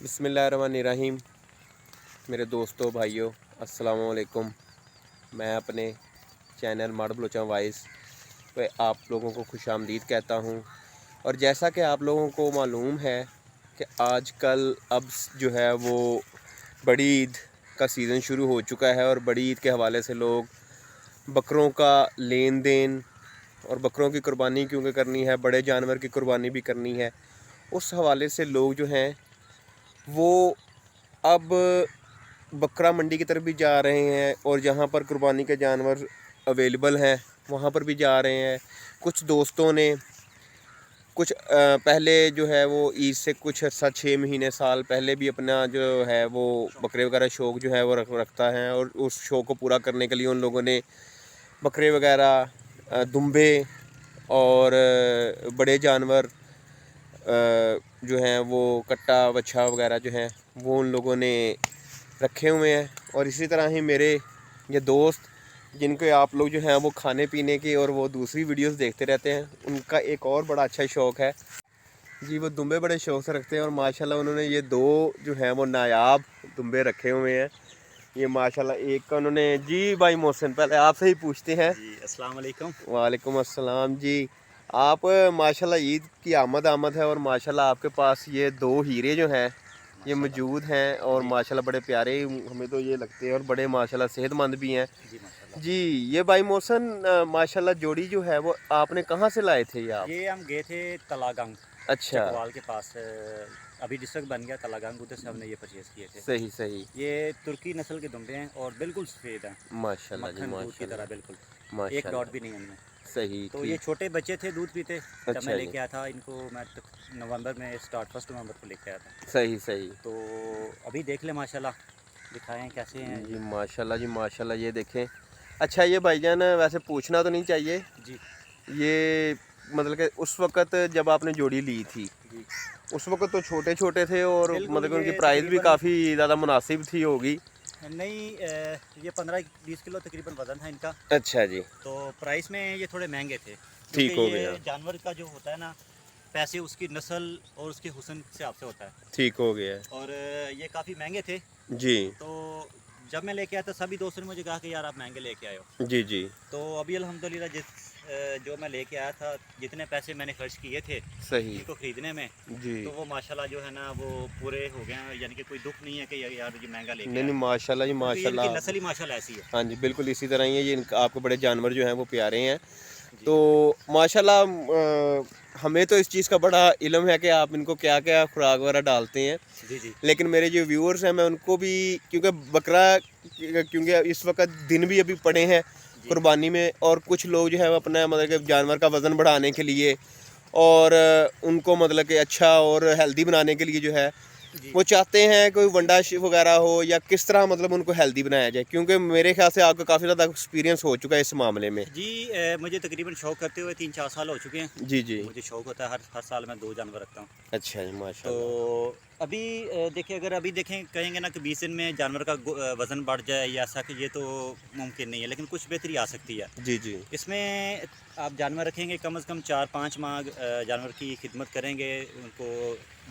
बिस्मिल्लाहिर्रहमानिर्रहीम। मेरे दोस्तों भाइयों अस्सलाम वालेकुम। मैं अपने चैनल माड़ बलोचा वॉइस पे आप लोगों को खुशामदीद कहता हूँ। और जैसा कि आप लोगों को मालूम है कि आजकल अब जो है वो बड़ी ईद का सीज़न शुरू हो चुका है और बड़ी ईद के हवाले से लोग बकरों का लेन देन और बकरों की कुर्बानी क्योंकि करनी है, बड़े जानवर की कुर्बानी भी करनी है, उस हवाले से लोग जो हैं वो अब बकरा मंडी की तरफ भी जा रहे हैं और जहाँ पर कुर्बानी के जानवर अवेलेबल हैं वहाँ पर भी जा रहे हैं। कुछ दोस्तों ने कुछ पहले जो है वो ईद से कुछ अर्सा 6 महीने साल पहले भी अपना जो है वो बकरे वगैरह शौक़ जो है वो रखता है और उस शौक़ को पूरा करने के लिए उन लोगों ने बकरे वगैरह दुम्बे और बड़े जानवर जो हैं वो कट्टा बच्छा वगैरह जो हैं वो उन लोगों ने रखे हुए हैं। और इसी तरह ही मेरे ये दोस्त जिनको आप लोग जो हैं वो खाने पीने की और वो दूसरी वीडियोस देखते रहते हैं, उनका एक और बड़ा अच्छा शौक़ है जी, वो दुम्बे बड़े शौक़ से रखते हैं। और माशाल्लाह उन्होंने ये दो जो हैं वो नायाब दुम्बे रखे हुए हैं। ये माशाल्लाह एक का उन्होंने जी भाई मोहसिन, पहले आपसे ही पूछते हैं जी, अस्सलाम वालेकुम। वालेकुम अस्सलाम जी। आप माशाल्लाह ईद की आमद है और माशाल्लाह आपके पास ये दो हीरे जो हैं ये मौजूद हैं और माशाल्लाह बड़े प्यारे हमें तो ये लगते हैं और बड़े माशाल्लाह सेहतमंद भी हैं जी माशाल्लाह। जी। ये भाई मोहसिन माशाल्लाह जोड़ी जो है वो आपने कहाँ से लाए थे ये आप? ये हम गए थे तलागंग, अच्छा, चकवाल के पास, अभी डिस्ट्रिक्ट बन गया तलागंग, उधर से हमने ये परचेज़ किए थे। सही सही। ये तुर्की नस्ल के दुम्बे हैं और बिल्कुल सफ़ेद हैं, माशाल्लाह जी मक्खन दूध की तरह माशाल्लाह बिल्कुल, एक माशाल्लाह। डॉट भी नहीं उनमें। सही तो ये ठीक। छोटे बच्चे थे, दूध पीते। जब अच्छा मैं जी, लेके आया था इनको, मैं नवंबर में 1 नवंबर को लेके आया था। सही सही तो अभी देख ले माशाल्लाह, दिखाएं कैसे हैं जी ये। माशाल्लाह जी माशाल्लाह। ये देखें। अच्छा ये भाईजान वैसे पूछना तो नहीं चाहिए, जी ये मतलब कि उस वक़्त जब आपने जोड़ी ली थी जी उस वक़्त तो छोटे छोटे थे और बिल्कुल, मतलब कि उनकी ये प्राइस भी तकरीबन काफ़ी ज़्यादा मुनासिब थी होगी। नहीं, ये 15-20 किलो तकरीबन वज़न था इनका। अच्छा जी, तो प्राइस में ये थोड़े महंगे थे, क्योंकि ठीक हो ये गया, जानवर का जो होता है ना, पैसे उसकी नस्ल और उसके हुस्न से आपसे होता है। ठीक हो गया। और ये काफ़ी महंगे थे। जी, तो जब मैं लेके आया था सभी दोस्तों ने मुझे कहा कि यार आप महंगे लेके आए हो। जी, जी, तो अभी अल्हम्दुलिल्लाह जो मैं लेके आया था, जितने पैसे मैंने खर्च किए थे सही, इनको ख़रीदने में, जी। तो वो माशाल्लाह जो है ना वो पूरे हो गए हैं। यानी कि कोई दुख नहीं है कि यार ये महंगा लेके नहीं, आए, नहीं माशाल्लाह जी क्योंकि ये इनकी माशाल्लाह। नस्ल ही माशाल्लाह ऐसी है। हाँ जी, बिल्कुल इसी तरह ही है, ये आपके बड़े जानवर जो हैं वो प्यारे हैं। जी तो माशाल्लाह हमें तो इस चीज़ का बड़ा इल्म है कि आप इनको क्या-क्या खुराक वगैरह डालते हैं। जी जी लेकिन मेरे जो व्यूअर्स हैं मैं उनको भी, क्योंकि बकरा क्योंकि इस वक्त दिन भी अभी पड़े हैं जी कुर्बानी में और कुछ लोग जो है वो अपना मतलब कि जानवर का वज़न बढ़ाने के लिए और उनको मतलब कि अच्छा और हेल्दी बनाने के लिए जो है जी वो चाहते हैं कोई वंडा वगैरह हो या किस तरह मतलब उनको हेल्दी बनाया जाए, क्योंकि मेरे ख्याल से आपका काफ़ी ज़्यादा एक्सपीरियंस हो चुका है इस मामले में। जी। मुझे तकरीबन शौक़ करते हुए 3-4 साल हो चुके हैं। जी जी। मुझे शौक़ होता है, हर साल मैं 2 जानवर रखता हूँ। अच्छा जी तो माशाल्लाह। अभी देखिए, अगर अभी देखें कहेंगे ना कि 20 दिन में जानवर का वज़न बढ़ जाए या ऐसा, कि ये तो मुमकिन नहीं है, लेकिन कुछ बेहतरी आ सकती है जी जी। इसमें। आप जानवर रखेंगे, कम से कम 4-5 माह जानवर की खिदमत करेंगे, उनको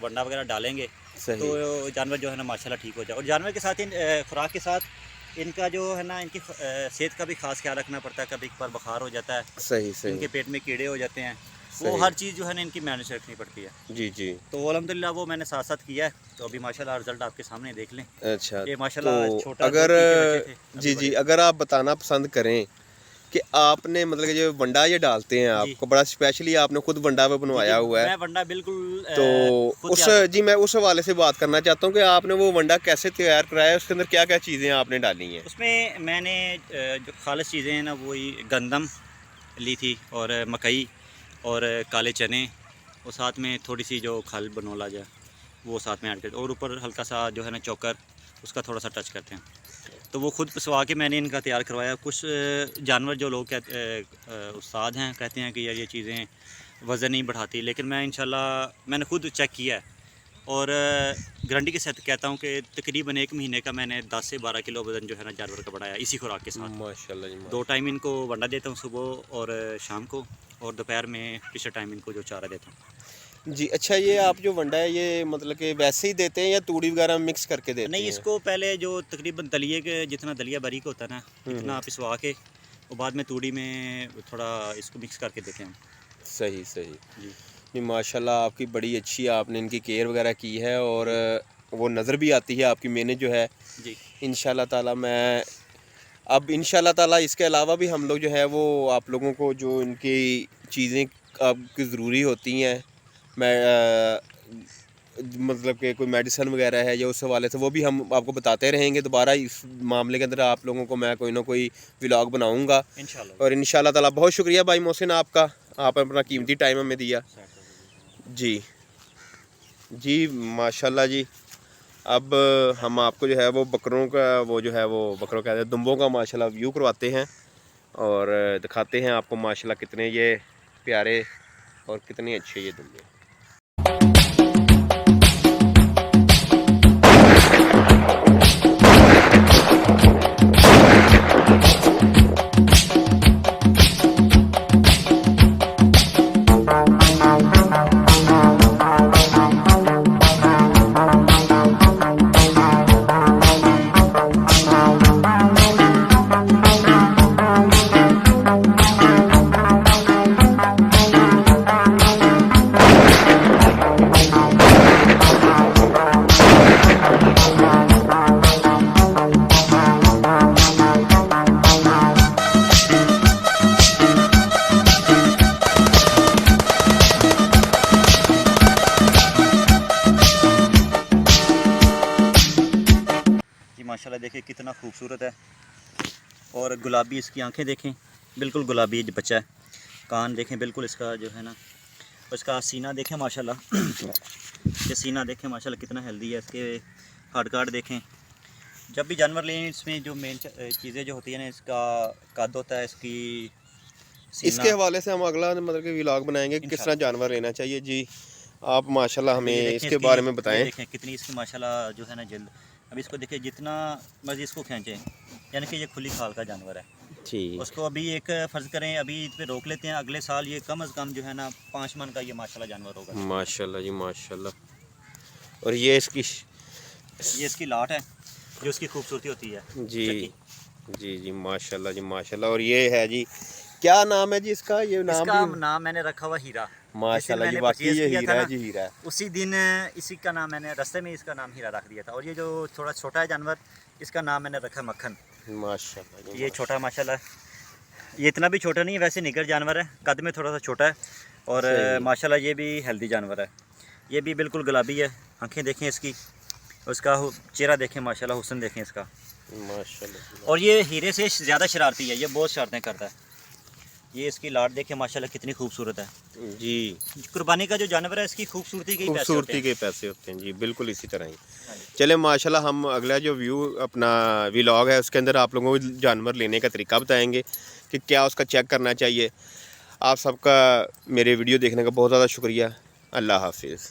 वंडा वगैरह डालेंगे, तो सही जानवर जो है ना माशाल्लाह ठीक हो जाए। और जानवर के साथ खुराक के साथ इनका जो है ना, इनकी सेहत का भी खास ख्याल रखना पड़ता है। कभी कभार बुखार हो जाता है, सही सही इनके पेट में कीड़े हो जाते हैं, वो सही। हर चीज़ जो है ना इनकी मैनेज रखनी पड़ती है। जी जी। तो अल्हम्दुलिल्लाह वो मैंने साथ साथ किया है। तो अभी माशाल्लाह रिज़ल्ट आपके सामने देख लें। अच्छा, ये तो माशाल्लाह छोटा अगर दूध पीते बच्चे थे, अभी जी, बड़े जी, हो अगर आप बताना पसंद करें कि आपने मतलब कि जो वंडा ये डालते हैं गए। जी आपको बड़ा स्पेशली आपने खुद वंडा पे जी जी। बनवाया हुआ है, मैं वंडा बिल्कुल तो खुद उस तैयार करता जी हूँ। मैं उस हवाले से बात करना चाहता हूँ कि आपने वो वंडा कैसे तैयार कराया है, उसके अंदर क्या-क्या चीज़ें आपने डाली हैं? उसमें मैंने जो खालिश चीज़ें हैं ना, वही गंदम ली थी और मकई और काले चने, और साथ में थोड़ी सी जो खल बनोला जो है वो साथ में ऐड करते, और ऊपर हल्का सा जो है ना चोकर, उसका थोड़ा सा टच करते हैं। तो वो खुद पिसवा के मैंने इनका तैयार करवाया। कुछ जानवर जो लोग उस्ताद हैं, कहते हैं कि यार ये चीज़ें वज़न नहीं बढ़ाती, लेकिन मैं इंशाल्लाह मैंने खुद चेक किया है और गारंटी के साथ कहता हूँ कि तकरीबन 1 महीने का मैंने 10 से 12 किलो वज़न जो है ना जानवर का बढ़ाया इसी खुराक के साथ। माशाल्लाह जी 2 माशा टाइम इनको वंडा देता हूँ, सुबह और शाम को, और दोपहर में पिछले टाइम इनको जो चारा देता हूँ। जी। अच्छा, ये आप जो वंडा है ये मतलब कि वैसे ही देते हैं या तूड़ी वगैरह मिक्स करके देते नहीं, हैं? इसको पहले जो तकरीबन दलिए के जितना दलिया बारीक होता है ना, इतना पिसवा के और बाद में तूड़ी में थोड़ा इसको मिक्स करके देते हैं हम। सही सही। जी नहीं, माशाल्लाह आपकी बड़ी अच्छी, आपने इनकी केयर वगैरह की है और जी वो नज़र भी आती है आपकी मेहनत जो है। जी इंशाल्लाह ताला मैं अब इंशाल्लाह ताला इसके अलावा भी हम लोग जो है वो आप लोगों को जो इनकी चीज़ें आपकी ज़रूरी होती हैं, मैं मतलब कि कोई मेडिसिन वगैरह है या उस हवाले से वो भी हम आपको बताते रहेंगे। दोबारा इस मामले के अंदर आप लोगों को मैं कोई ना कोई व्लॉग बनाऊंगा। इंशाल्लाह। और इंशाल्लाह ताला बहुत शुक्रिया भाई मोहसिन आपका, आपने अपना कीमती टाइम हमें दिया। जी जी, माशाल्लाह जी। अब हम आपको जो है वो बकरों का वो जो है वो बकरों कहते हैं दुम्बों का माशाल्लाह व्यू करवाते हैं और दिखाते हैं आपको माशाल्लाह कितने ये प्यारे और कितने अच्छे ये दुम्बे। माशाल्लाह देखिए कितना खूबसूरत है और गुलाबी इसकी आंखें देखें, बिल्कुल गुलाबी बच्चा है। कान देखें बिल्कुल इसका जो है ना, उसका सीना देखें माशाल्लाह ये सीना देखें माशाल्लाह कितना हेल्दी है। इसके हार्ड कार्ड देखें। जब भी जानवर लें इसमें जो मेन चीज़ें जो होती है ना, इसका कद होता है, इसकी इसके हवाले से हम अगला मतलब कि व्लॉग बनाएंगे कि किस तरह जानवर लेना चाहिए। जी, आप माशाल्लाह हमें इसके बारे में बताएं। देखें कितनी इसकी माशाल्लाह जो है ना जल्द। अब इसको देखिए जितना मर्जी इसको खींचें, यानी कि ये खुली खाल का जानवर है। ठीक। उसको अभी एक फ़र्ज़ करें अभी इस पे रोक लेते हैं, अगले साल ये कम अज़ कम जो है ना 5 मन का ये माशाल्लाह जानवर होगा। माशाल्लाह जी माशाल्लाह। और ये इसकी लाट है जो इसकी खूबसूरती होती है। जी जी जी, माशाल्लाह जी माशाल्लाह। और ये है जी, क्या नाम है जी इसका? ये नाम इसका भी नाम मैंने रखा हुआ हीरा। माशाल्लाह जी, वाकई ये हीरा है जी, हीरा है। उसी दिन इसी का नाम मैंने रास्ते में इसका नाम हीरा रख दिया था। और ये जो थोड़ा छोटा है जानवर, इसका नाम मैंने रखा मक्खन। माशाल्लाह जी। ये छोटा माशाल्लाह, ये इतना भी छोटा नहीं है, वैसे निगर जानवर है, कद में थोड़ा सा छोटा है और माशाल्लाह ये भी हेल्दी जानवर है। ये भी बिल्कुल गुलाबी है, आंखें देखें इसकी, उसका चेहरा देखें माशाल्लाह, हुस्न देखें इसका माशाल्लाह। और ये हीरे से ज़्यादा शरारती है, ये बहुत शरारतें करता है। ये इसकी लाट देखें माशाल्लाह कितनी खूबसूरत है जी। कुर्बानी का जो जानवर है इसकी खूबसूरती के पैसे होते हैं जी, बिल्कुल इसी तरह ही। चले माशाल्लाह, हम अगला जो व्यू अपना व्लॉग है उसके अंदर आप लोगों को जानवर लेने का तरीका बताएंगे कि क्या उसका चेक करना चाहिए। आप सबका मेरे वीडियो देखने का बहुत ज़्यादा शुक्रिया। अल्लाह हाफिज़।